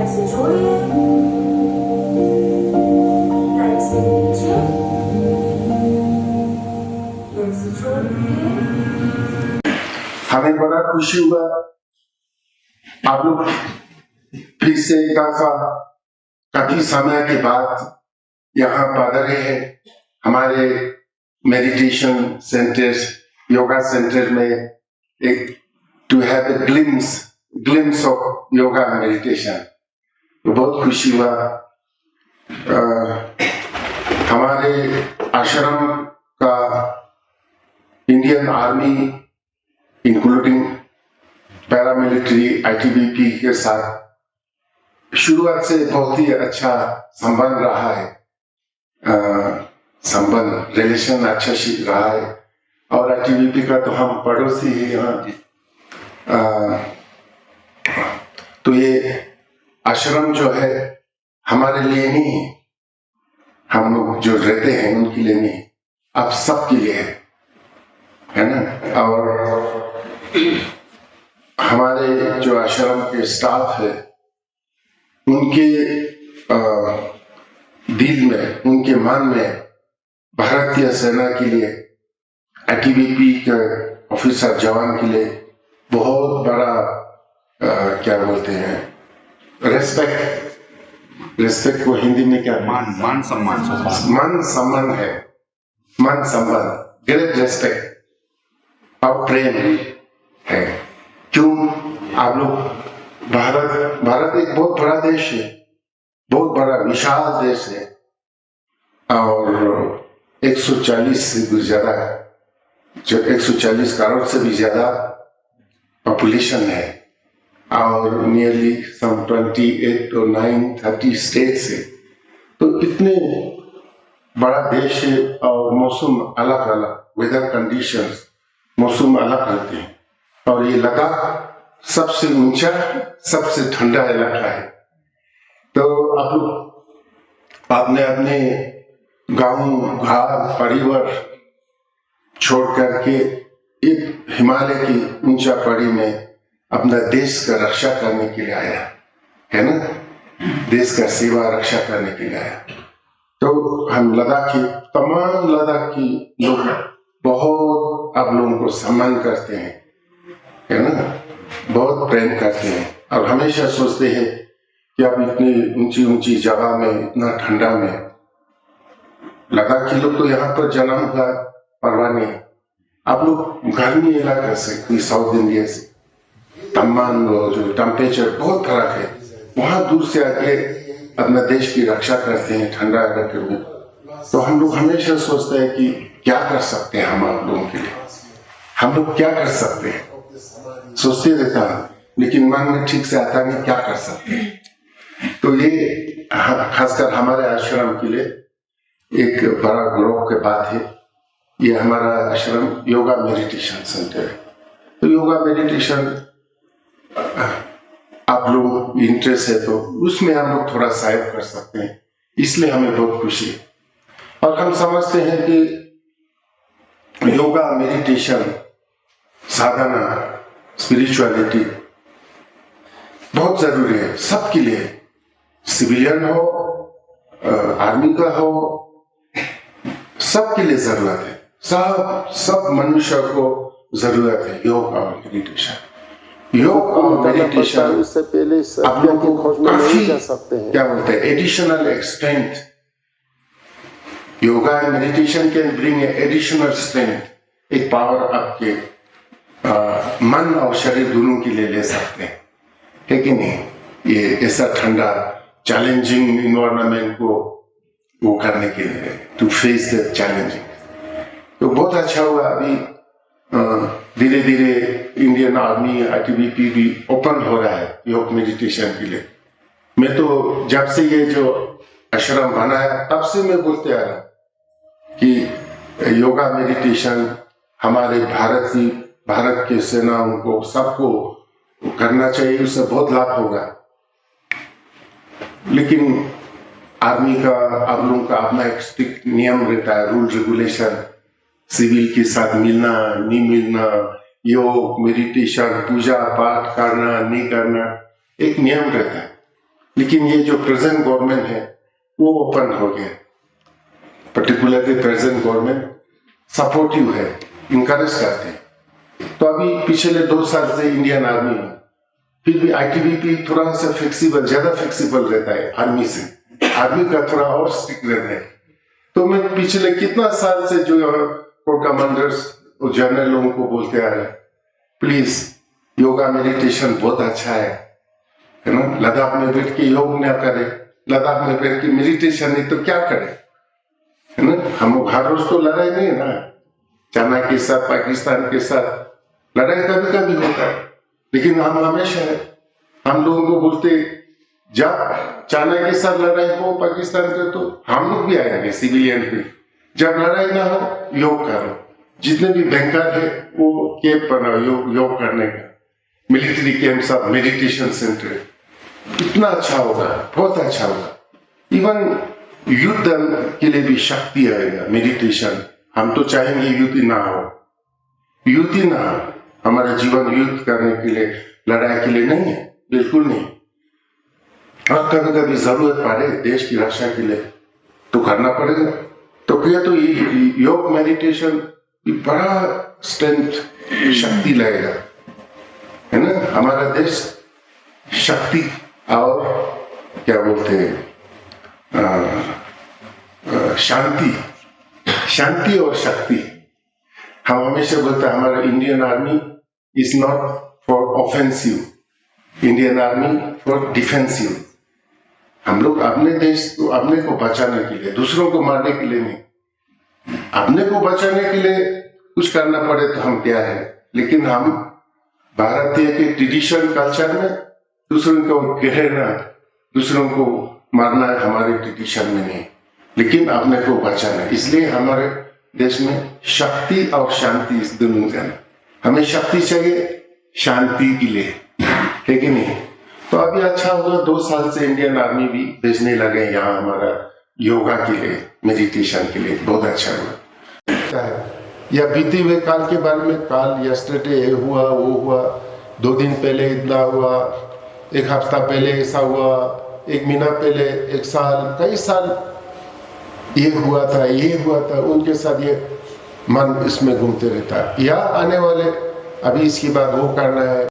Light से छोड़िए, light से नीचे, फिर से छोड़िए। हमें बड़ा खुशी हुआ आप लोग फिर से एक दफा काफी समय के बाद यहाँ पधारे हैं हमारे मेडिटेशन सेंटर, योगा सेंटर में, एक to have a glimpse of yoga meditation. तो बहुत खुशी हुआ। हमारे आश्रम का Indian army including paramilitary ITBP के साथ शुरुआत से बहुत ही अच्छा संबंध रहा है, रिलेशन अच्छा रहा है। और आईटीबीपी का तो हम पड़ोसी ही यहाँ। तो ये आश्रम जो है हमारे लिए नहीं है, हम लोग जो रहते हैं उनके लिए नहीं, आप सबके लिए है ना। और हमारे जो आश्रम के स्टाफ है उनके दिल में, उनके मन में भारतीय सेना के लिए, आईटीबीपी के ऑफिसर जवान के लिए बहुत बड़ा क्या बोलते हैं, रेस्पेक्ट को हिंदी में क्या, मान सम्मान है, मान सम्मान, ग्रेट रेस्पेक्ट और प्रेम है। क्यों? आप लोग भारत एक बहुत बड़ा देश है, बहुत बड़ा विशाल देश है और 140 से भी ज्यादा, जो 140 करोड़ से भी ज्यादा पॉपुलेशन है और नियरली सम 28 और 30 स्टेट्स है। तो इतने बड़ा देश है और मौसम अलग अलग, वेदर कंडीशंस मौसम अलग रहते हैं। और ये लद्दाख सबसे ऊंचा, सबसे ठंडा इलाका है। तो आपने अपने गांव, घर, परिवार छोड़ करके एक हिमालय की ऊंचा पहाड़ी में अपना देश का रक्षा करने के लिए आया है ना, देश का सेवा रक्षा करने के लिए आया। तो हम तमाम लद्दाखी लोग बहुत आप लोगों को सम्मान करते हैं, है ना, बहुत प्रेम करते हैं और हमेशा सोचते हैं कि आप इतनी ऊंची ऊंची जगह में, इतना ठंडा में, लद्दाखी लोग तो यहाँ पर जन्म हुआ, परवाह नहीं। आप लोग गर्मी इलाका से, कोई साउथ इंडिया से, तापमान जो टेम्परेचर बहुत फर्क है, वहां दूर से आके अपना देश की रक्षा करते हैं ठंडा इलाके में। तो हम लोग हमेशा सोचते हैं कि क्या कर सकते हैं हम आप लोगों के लिए, हम लोग क्या कर सकते हैं, सोचते रहता है लेकिन मन में ठीक से आता नहीं क्या कर सकते हैं। तो ये खासकर हमारे आश्रम के लिए एक बड़ा गौरव की बात है। ये हमारा आश्रम योगा मेडिटेशन सेंटर है। तो योगा मेडिटेशन आप लोग इंटरेस्ट है तो उसमें हम लोग थोड़ा सहायता कर सकते हैं, इसलिए हमें बहुत खुशी है। और हम समझते हैं कि योगा, मेडिटेशन, साधना, स्पिरिचुअलिटी बहुत जरूरी है सबके लिए, सिविलियन हो, आर्मी का हो, सबके लिए जरूरत है। सब मनुष्य को जरूरत है योग और मेडिटेशन। योग और मेडिटेशन इससे पहले आप लोगों को खोज में नहीं जा सकते हैं। क्या बोलते हैं, additional strength. Yoga and meditation can bring additional strength, एक पावर आपके मन और शरीर दोनों के लिए ले सकते हैं, है कि नहीं। ये ऐसा ठंडा चैलेंजिंग इन्वायरमेंट को वो करने के लिए, टू फेस द चैलेंजिंग। तो बहुत अच्छा हुआ। अभी धीरे धीरे इंडियन आर्मी, आईटीबीपी भी ओपन हो रहा है योग मेडिटेशन के लिए। मैं तो जब से ये जो आश्रम बना है तब से मैं बोलते आ रहा कि योगा मेडिटेशन हमारे भारत के सेनाओं को, सबको करना चाहिए, उससे बहुत लाभ होगा। लेकिन आर्मी का, आप लोगों का अपना एक स्ट्रिक्ट नियम रहता है, रूल रेगुलेशन, सिविल के साथ मिलना नहीं मिलना, योग मेडिटेशन, पूजा पाठ करना नहीं करना, एक नियम रहता है। लेकिन ये जो प्रेजेंट गवर्नमेंट है वो ओपन हो गया, पर्टिकुलरली प्रेजेंट गवर्नमेंट सपोर्टिव है, इनकरेज करते हैं। तो अभी पिछले 2 साल से इंडियन आर्मी में फिर भी आईटीबीपी थोड़ा सा फ्लेक्सिबल, ज्यादा फ्लेक्सिबल रहता है आर्मी से, आर्मी का थोड़ा और स्ट्रिक्ट रहता है। तो मैं पिछले कितना साल से जो कोर कमांडर्स और जनरल लोगों को बोलते आ रहे, प्लीज योगा मेडिटेशन बहुत अच्छा है ना, लद्दाख में बैठ के योग ना करे, लद्दाख में बैठ के मेडिटेशन नहीं तो क्या करे, है ना। हम हर रोज तो लड़ाई नहीं है ना, चाइना के साथ, पाकिस्तान के साथ लड़ाई कभी कभी होता है, लेकिन हम हमेशा हम लोगों को बोलते जब चाइना के साथ लड़ाई हो, पाकिस्तान के, तो हम लोग भी आएंगे सिविलियन पे। जब लड़ाई ना हो योग करो, जितने भी बैंकर है वो कैंप बनाओ योग करने का, मिलिट्री कैंप सब, मेडिटेशन सेंटर, इतना अच्छा होगा, बहुत अच्छा होगा। इवन युद्ध के लिए भी शक्ति आएगा मेडिटेशन। हम तो चाहेंगे युद्ध ना हो, युद्ध ही ना हो, हमारा जीवन युद्ध करने के लिए, लड़ाई के लिए नहीं है, बिल्कुल नहीं। और कभी कभी जरूरत पड़े देश की रक्षा के लिए तो करना पड़ेगा। तो क्या, तो ये योग मेडिटेशन बड़ा स्ट्रेंथ, शक्ति लगेगा, है ना। हमारा देश शक्ति और क्या बोलते हैं, शांति और शक्ति। हम हमेशा बोलते हैं हमारा Indian army is not for offensive, Indian army for defensive. हम लोग अपने देश को, अपने को बचाने के लिए, दूसरों को मारने के लिए नहीं, अपने को बचाने के लिए कुछ करना पड़े तो हम क्या है। लेकिन हम भारतीय के ट्रेडिशन कल्चर में दूसरों को घेरना, दूसरों को मारना हमारे ट्रेडिशन में नहीं, लेकिन अपने को बचाना। इसलिए हमारे देश में शक्ति और शांति इस दोनों का, हमें शक्ति चाहिए शांति के लिए, है कि नहीं। तो अभी अच्छा होगा, 2 साल से इंडियन आर्मी भी भेजने लगे यहाँ हमारा योगा के लिए, मेडिटेशन के लिए, बहुत अच्छा हुआ। या बीते हुए काल के बारे में, काल यस्टरडे ये हुआ, वो हुआ, 2 दिन पहले इतना हुआ, 1 हफ्ता पहले ऐसा हुआ, 1 महीना पहले, 1 साल, कई साल ये हुआ था, ये हुआ था, उनके साथ ये मन इसमें घूमते रहता है। या आने वाले अभी इसके बाद वो करना है,